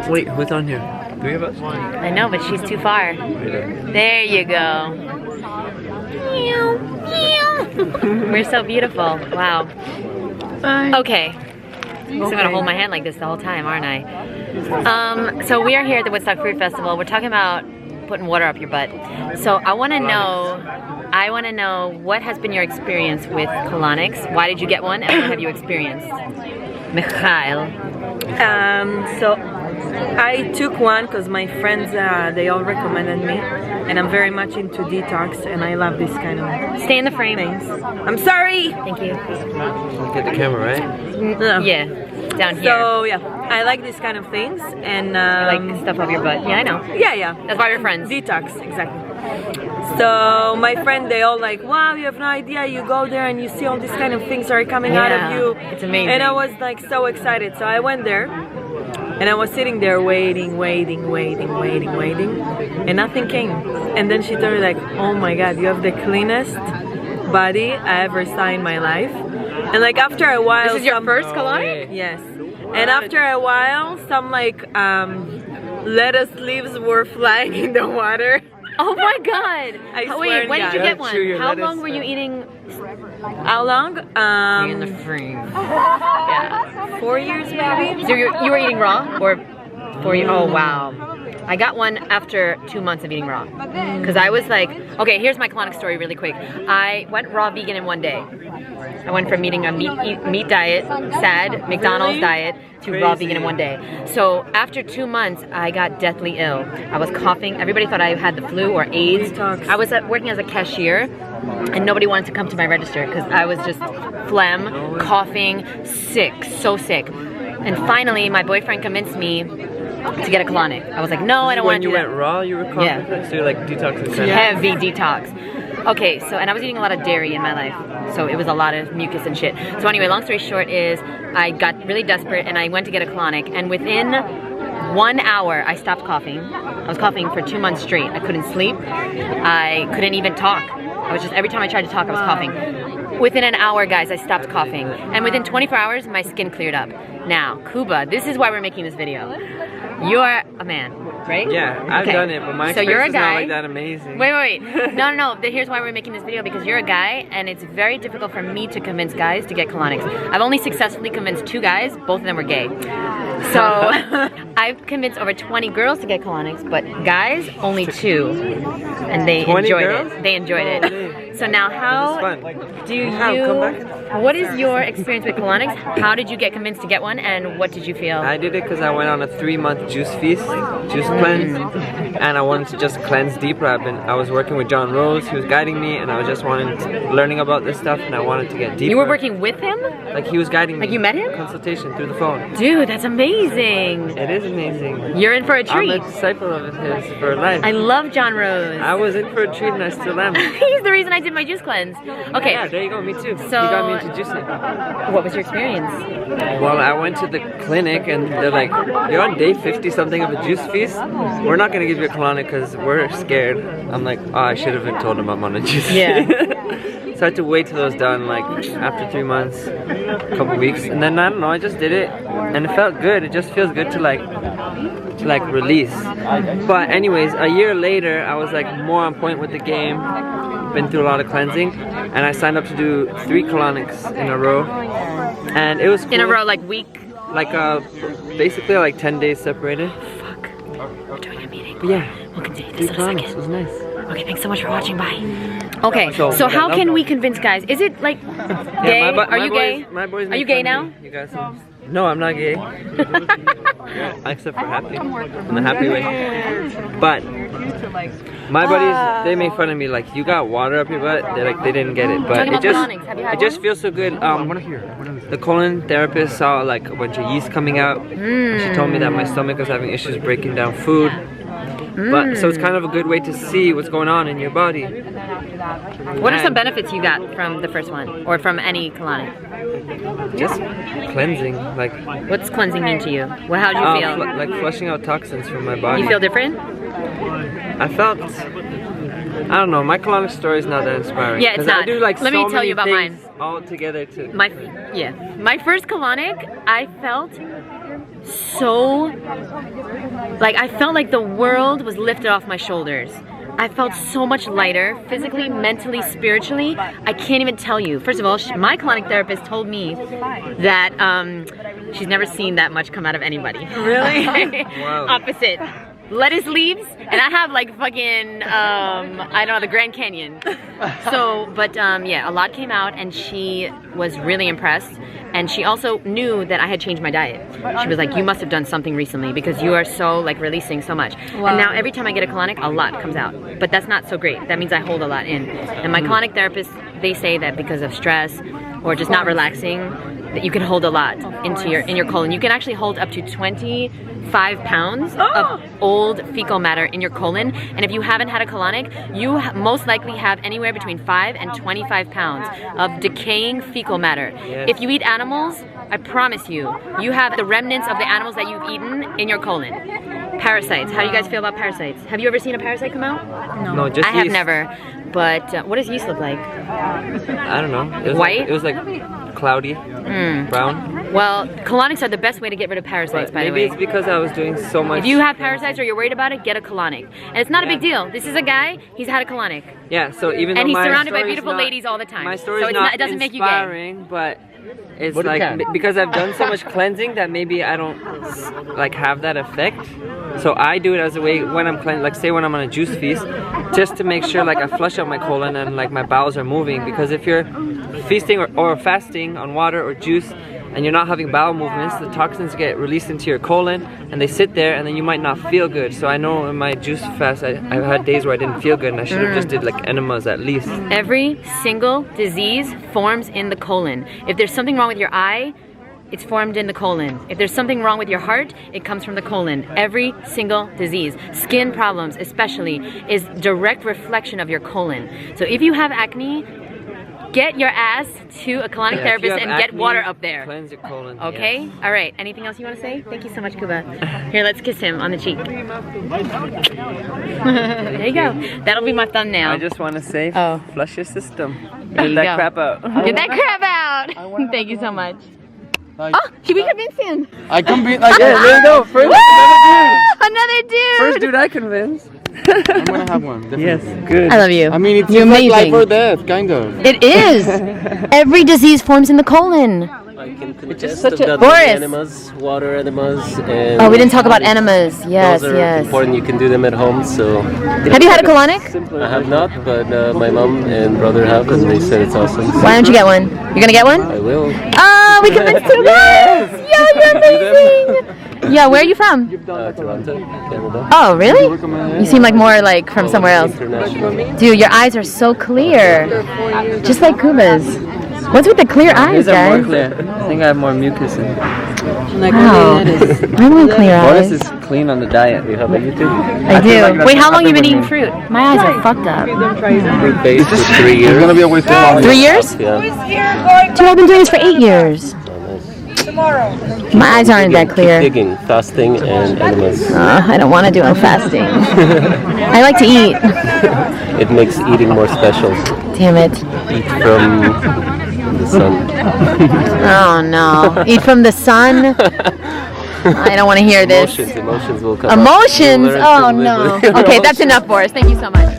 Wait, who's on here? 3 of us? I know, but she's too far. There you go. We're so beautiful. Wow. Okay. So I'm gonna hold my hand like this the whole time, aren't I? So we are here at the Woodstock Fruit Festival. We're talking about putting water up your butt. So I want to know what has been your experience with colonics? Why did you get one, and what have you experienced? Michal. So I took one because my friends, they all recommended me, and I'm very much into detox, and I love this kind of Stay in the frame. things. I'm sorry! Thank you. Get the camera, right? Yeah, down here. So yeah, I like this kind of things, and Like stuff up your butt. Yeah, I know. yeah. That's why we're friends. Detox, exactly. So my friend, they all like, wow, you have no idea, you go there and you see all these kind of things are coming out of you. It's amazing. And I was like so excited. So I went there and I was sitting there waiting, and nothing came. And then she told me like, oh my God, you have the cleanest body I ever saw in my life. And like after a while— This is your first colonic? Yes. And after a while, some like lettuce leaves were flying in the water. Oh my God! I swear Wait, to when did you God. get one? How long were you eating? How long? In the frame. Yeah. 4 years maybe? So you were eating raw, or 4 years? Oh wow! I got one after 2 months of eating raw, because I was like, okay, here's my colonic story really quick. I went raw vegan in 1 day. I went from eating a meat diet, sad McDonald's diet, to raw vegan in 1 day. So after 2 months, I got deathly ill. I was coughing. Everybody thought I had the flu or AIDS. I was working as a cashier, and nobody wanted to come to my register because I was just phlegm, coughing, sick, so sick. And finally, my boyfriend convinced me to get a colonic. I was like, no, I don't want to do that. When you went raw, you were coughing? Yeah. So you're like detoxing? Heavy detox. Okay, so, and I was eating a lot of dairy in my life, so it was a lot of mucus and shit. So anyway, long story short is, I got really desperate and I went to get a colonic, and within 1 hour, I stopped coughing. I was coughing for 2 months straight. I couldn't sleep. I couldn't even talk. I was just, every time I tried to talk, I was coughing. Within an hour, guys, I stopped coughing. And within 24 hours, my skin cleared up. Now, Kuba, this is why we're making this video. You're a man, right? Yeah, I've done it, but my experience is not like that amazing. Wait. No. Here's why we're making this video, because you're a guy, and it's very difficult for me to convince guys to get colonics. I've only successfully convinced 2 guys, both of them were gay. So, I've convinced over 20 girls to get colonics, but guys, only 2. And they enjoyed it. They enjoyed it. So now what is your experience with colonics? How did you get convinced to get one, and what did you feel? I did it because I went on a 3-month juice feast, juice cleanse, and I wanted to just cleanse deeper. I was working with John Rose, he was guiding me, and I was just learning about this stuff, and I wanted to get deeper. You were working with him? Like he was guiding me. Like you met him? Consultation through the phone. Dude, that's amazing. It is amazing. You're in for a treat. I'm a disciple of his for life. I love John Rose. I was in for a treat and I still am. He's the reason I did my juice cleanse. Okay. Yeah, there you go, me too. So, you got me into juicing. What was your experience? Well, I went to the clinic and they're like, you're on day 50 something of a juice feast. We're not going to give you a colonic because we're scared. I'm like, oh, I should have told them I'm on a juice feast. Yeah. So I had to wait till it was done, like after 3 months, a couple weeks. And then I don't know, I just did it and it felt good. It just feels good to like release. But anyways, a year later, I was like more on point with the game. Been through a lot of cleansing, and I signed up to do 3 colonics in a row, and it was cool. In a row, like week? Like basically like 10 days separated. Fuck. We're doing a meeting. But yeah, we'll continue this in a second. It was nice. Okay, thanks so much for watching. Bye. Okay, so how can we convince guys? Is it like gay? Yeah, Are you gay? Are you gay now? You guys? No, I'm not gay. Except for happy, in the happy way. But my buddies, they made fun of me like, you got water up your butt. They're like, they didn't get it, but it just feels so good. The colon therapist saw like a bunch of yeast coming out. She told me that my stomach was having issues breaking down food. But so it's kind of a good way to see what's going on in your body. What are some benefits you got from the first one, or from any colonic? Just cleansing, like. What's cleansing mean to you? Well, how do you feel? Like flushing out toxins from my body. You feel different? I felt. I don't know. My colonic story is not that inspiring. Yeah, it's not. I do like Let me tell you about mine. All together too. My first colonic, I felt so, like, I felt like the world was lifted off my shoulders. I felt so much lighter, physically, mentally, spiritually. I can't even tell you. First of all, my colonic therapist told me that she's never seen that much come out of anybody. Really? Wow. Opposite. Lettuce leaves, and I have like fucking, I don't know, the Grand Canyon. So, but yeah, a lot came out, and she was really impressed. And she also knew that I had changed my diet. She was like, you must have done something recently because you are so like releasing so much. Wow. And now every time I get a colonic, a lot comes out. But that's not so great. That means I hold a lot in. And my colonic therapist, they say that because of stress or just not relaxing, that you can hold a lot in your colon. You can actually hold up to 25 pounds of old fecal matter in your colon. And if you haven't had a colonic, you most likely have anywhere between 5 and 25 pounds of decaying fecal matter. Yes. If you eat animals, I promise you, you have the remnants of the animals that you've eaten in your colon. Parasites. How do you guys feel about parasites? Have you ever seen a parasite come out? No, just I have yeast. never. But what does yeast look like? I don't know. It was White? Like, it was like cloudy, brown. Well, colonics are the best way to get rid of parasites, by the way. Maybe it's because I was doing so much. If you have parasites or you're worried about it, get a colonic. And it's not a big deal. This is a guy, he's had a colonic. Yeah, so even though And he's my surrounded by story's beautiful not- ladies all the time. My story So is it's not it doesn't make you gay. inspiring, but it's But it like can. because I've done so much cleansing that maybe I don't like have that effect. So I do it as a way when I'm cleansing, like say when I'm on a juice feast, just to make sure like I flush out my colon and like my bowels are moving. Because if you're feasting or fasting on water or juice and you're not having bowel movements, the toxins get released into your colon and they sit there and then you might not feel good. So I know in my juice fast I've had days where I didn't feel good and I should have just did like enemas at least. Every single disease forms in the colon. If there's something wrong with your eye, it's formed in the colon. If there's something wrong with your heart, it comes from the colon. Every single disease, skin problems especially, is direct reflection of your colon. So if you have acne, get your ass to a colonic Yeah, if you therapist have and get acne, water up there. Cleanse your colon. Okay? Yes. All right. Anything else you want to say? Thank you so much, Kuba. Here, let's kiss him on the cheek. There you go. That'll be my thumbnail. I just want to say, flush your system. There you Get that go. crap out. Get that crap out. Thank you so much. Like, Oh, should we convince him? I can be like, Yeah, there you go. First, Another dude. first dude I convinced. I'm gonna have one. Definitely. Yes, good. I love you. I mean, it's You're like life amazing. or death, kind of. It is. Every disease forms in the colon. I can contest such of a- that Boris! enemas, water enemas, and Oh, we didn't talk about enemas. Yes, those are yes. important. You can do them at home. So Have you had a colonic? I have not, but my mom and brother have, and they said it's awesome. So Why don't you get one? You're gonna get one? I will. Oh, we convinced two guys! Yeah, you're amazing! Yeah, where are you from? Toronto, Canada. Oh, really? You seem like more like from somewhere else. International. Dude, your eyes are so clear. Just like Kuba's. What's with the clear eyes, These are more guys? clear. I think I have more mucus in. Wow. I want clear Boris eyes. is clean on the diet. You have a YouTube? I feel like do. that's Wait, how long what you been happened eating with fruit? My eyes are fucked up. Fruit based for 3 It's years. gonna be a waste of money. 3 years? Yeah. Dude, I've been doing this for 8 years. Oh, nice. My eyes aren't that Keep clear. digging, fasting, and enemas. I don't want to do it fasting. I like to eat. It makes eating more special. Damn it. Eat from the sun. Oh no. Eat from the sun? I don't want to hear this. Emotions will come up. Emotions? You'll learn Oh to live no. with your Okay, that's emotions. enough, Boris. Thank you so much.